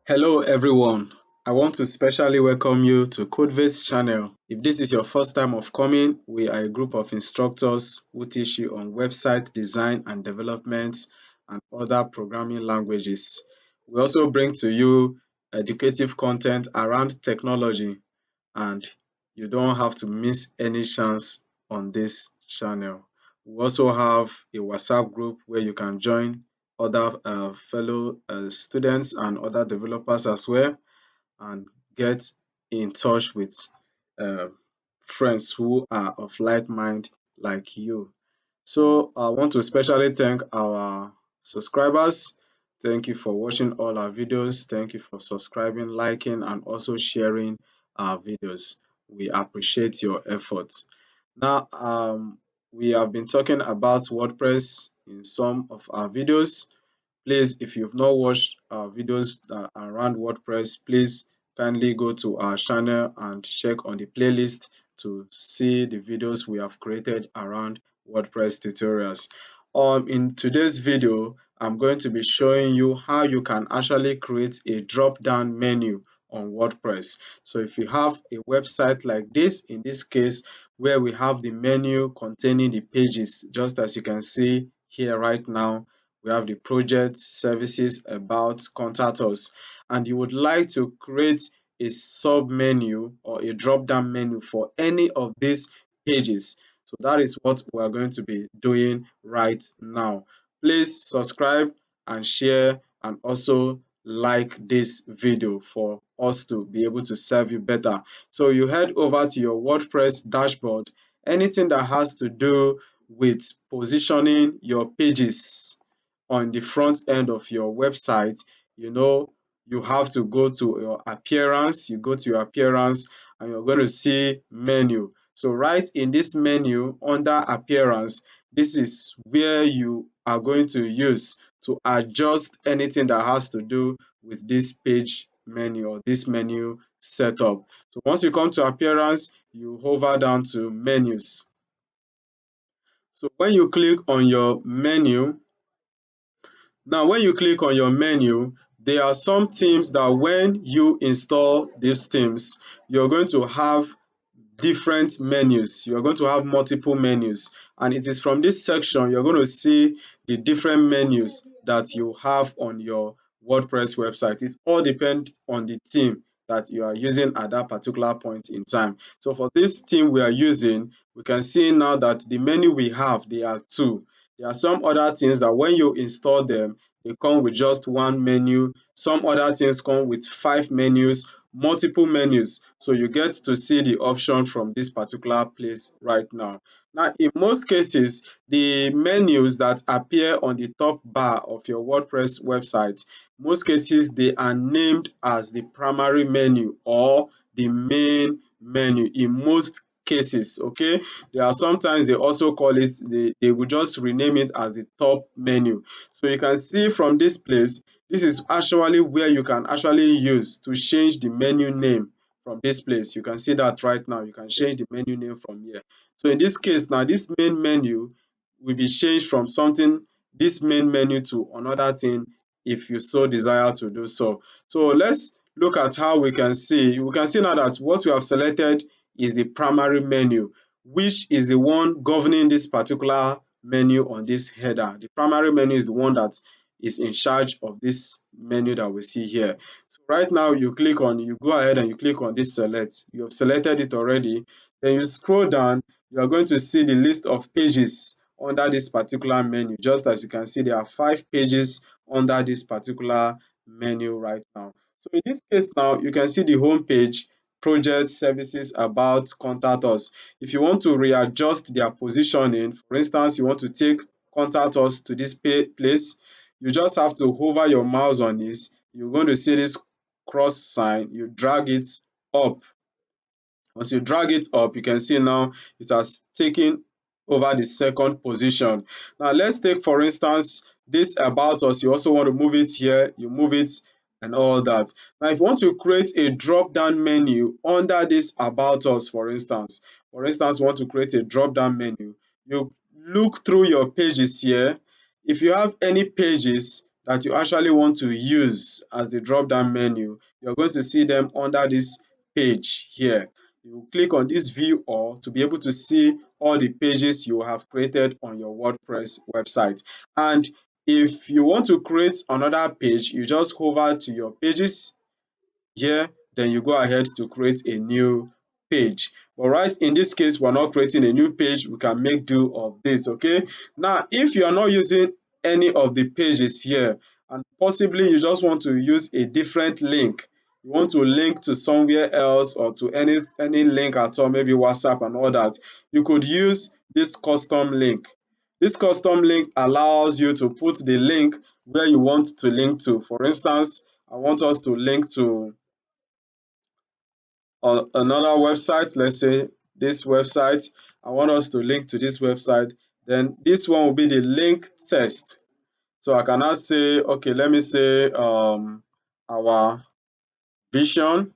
Hello everyone, I want to specially welcome you to Codebase channel. If this is your first time of coming, we are a group of instructors who teach you on website design and development and other programming languages. We also bring to you educative content around technology, and you don't have to miss any chance on this channel. We also have a WhatsApp group where you can join other fellow students and other developers as well and get in touch with uh, friends who are of like mind like you. So I want to especially thank our subscribers. Thank you for watching all our videos. Thank you for subscribing, liking, and also sharing our videos. We appreciate your efforts. Now, we have been talking about WordPress in some of our videos. Please, if you've not watched our videos around WordPress, please kindly go to our channel and check on the playlist to see the videos we have created around WordPress tutorials. In today's video, I'm going to be showing you how you can actually create a drop-down menu on WordPress. So if you have a website like this, in this case, where we have the menu containing the pages, just as you can see here right now, we have the project, services, about, contact us, and you would like to create a sub menu or a drop down menu for any of these pages. So that is what we are going to be doing right now. Please subscribe and share and also like this video for us to be able to serve you better. So you head over to your WordPress dashboard, anything that has to do with positioning your pages on the front end of your website, you have to go to your appearance. You go to your appearance and you're going to see menu. So right in this menu under appearance, this is where you are going to use to adjust anything that has to do with this page menu or this menu setup. So once you come to appearance, you hover down to menus. So when you click on your menu, now, when you click on your menu, there are some themes that when you install these themes, you're going to have different menus. You're going to have multiple menus. And it is from this section you're going to see the different menus that you have on your WordPress website. It all depends on the theme that you are using at that particular point in time. So for this theme we are using, we can see now that the menu we have, there are two. There are some other things that when you install them, they come with just one menu. Some other things come with 5 menus, multiple menus. So you get to see the option from this particular place right now. Now, in most cases, the menus that appear on the top bar of your WordPress website, most cases they are named as the primary menu or the main menu in most cases. Okay, there are sometimes they also call it, they will just rename it as the top menu. So you can see from this place, this is actually where you can actually use to change the menu name. From this place you can see that right now you can change the menu name from here. So in this case now, this main menu will be changed from something, this main menu, to another thing if you so desire to do so. So let's look at how we can see. We can see now that what we have selected is the primary menu, which is the one governing this particular menu on this header. The primary menu is the one that is in charge of this menu that we see here. So right now you go ahead and you click on this select. You have selected it already. Then you scroll down, you are going to see the list of pages under this particular menu. Just as you can see, there are 5 pages under this particular menu right now. So in this case now, you can see the home page, project, services, about, contact us. If you want to readjust their positioning, for instance, you want to take contact us to this place, you just have to hover your mouse on this. You're going to see this cross sign, you drag it up. Once you drag it up, you can see now it has taken over the second position. Now let's take for instance this about us. You also want to move it here, you move it and all that. Now if you want to create a drop down menu under this about us, for instance you want to create a drop down menu, you look through your pages here. If you have any pages that you actually want to use as the drop down menu, you're going to see them under this page here. You click on this view all to be able to see all the pages you have created on your WordPress website. And if you want to create another page, you just hover to your pages here, then you go ahead to create a new page. But right in this case, we're not creating a new page, we can make do of this. Okay, now if you are not using any of the pages here, and possibly you just want to use a different link, you want to link to somewhere else or to any link at all, maybe WhatsApp and all that, you could use this custom link. This custom link allows you to put the link where you want to link to. For instance, I want us to link to on another website. Let's say this website, I want us to link to this website. Then this one will be the link test. So I can now say, okay, let me say our vision.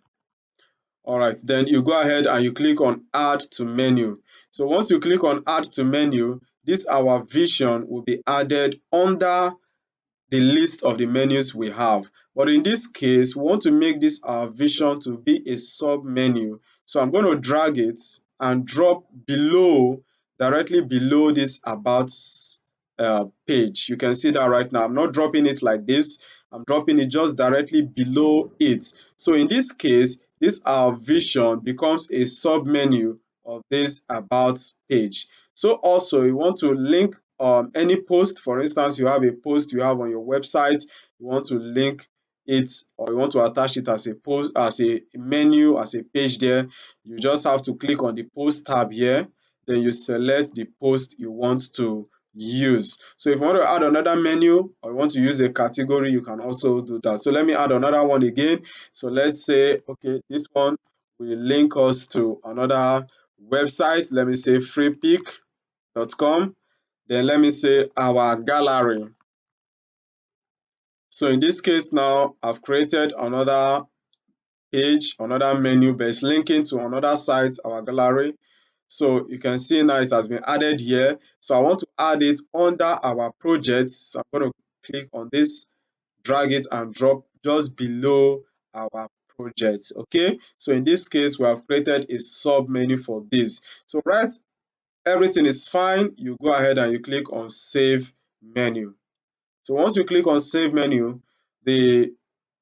All right, then you go ahead and you click on add to menu. So once you click on add to menu, this our vision will be added under the list of the menus we have. But in this case, we want to make this our vision to be a sub menu. So I'm going to drag it and drop below, directly below this about page. You can see that right now. I'm not dropping it like this. I'm dropping it just directly below it. So in this case, this our vision becomes a sub menu of this about page. So also you want to link any post. For instance, you have a post you have on your website, you want to link it or you want to attach it as a post, as a menu, as a page there. You just have to click on the post tab here, then you select the post you want to use. So if you want to add another menu or you want to use a category, you can also do that. So let me add another one again. So let's say, okay, this one will link us to another website. Let me say freepick.com. Then let me say our gallery. So in this case now, I've created another page, another menu, but it's linking to another site, our gallery. So you can see now it has been added here. So I want to add it under our projects. So I'm going to click on this, drag it and drop just below our projects. Okay, so in this case, we have created a sub menu for this. So right, everything is fine. You go ahead and you click on save menu. So once you click on save menu, the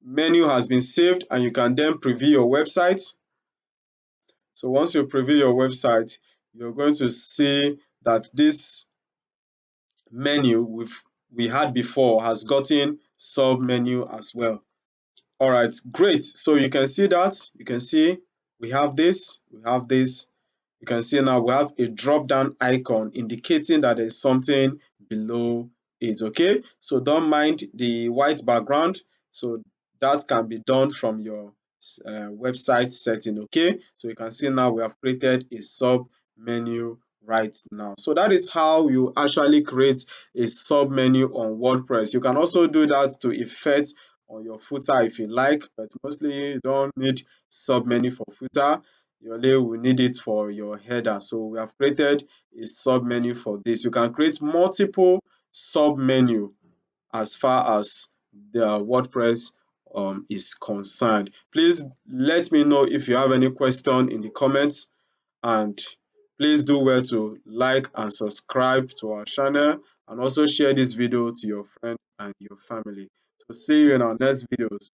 menu has been saved and you can then preview your website. So once you preview your website, you're going to see that this menu we had before has gotten sub menu as well. All right, great. So you can see that, you can see we have this, we have this. You can see now we have a drop down icon indicating that there's something below it. Okay, so don't mind the white background. So that can be done from your website setting. Okay, so you can see now we have created a sub menu right now. So that is how you actually create a sub menu on WordPress. You can also do that to effect on your footer if you like, but mostly you don't need sub menu for footer. You only will need it for your header. So we have created a sub menu for this. You can create multiple sub menu as far as the WordPress is concerned. Please let me know if you have any question in the comments, and please do well to like and subscribe to our channel, and also share this video to your friend and your family. So see you in our next videos.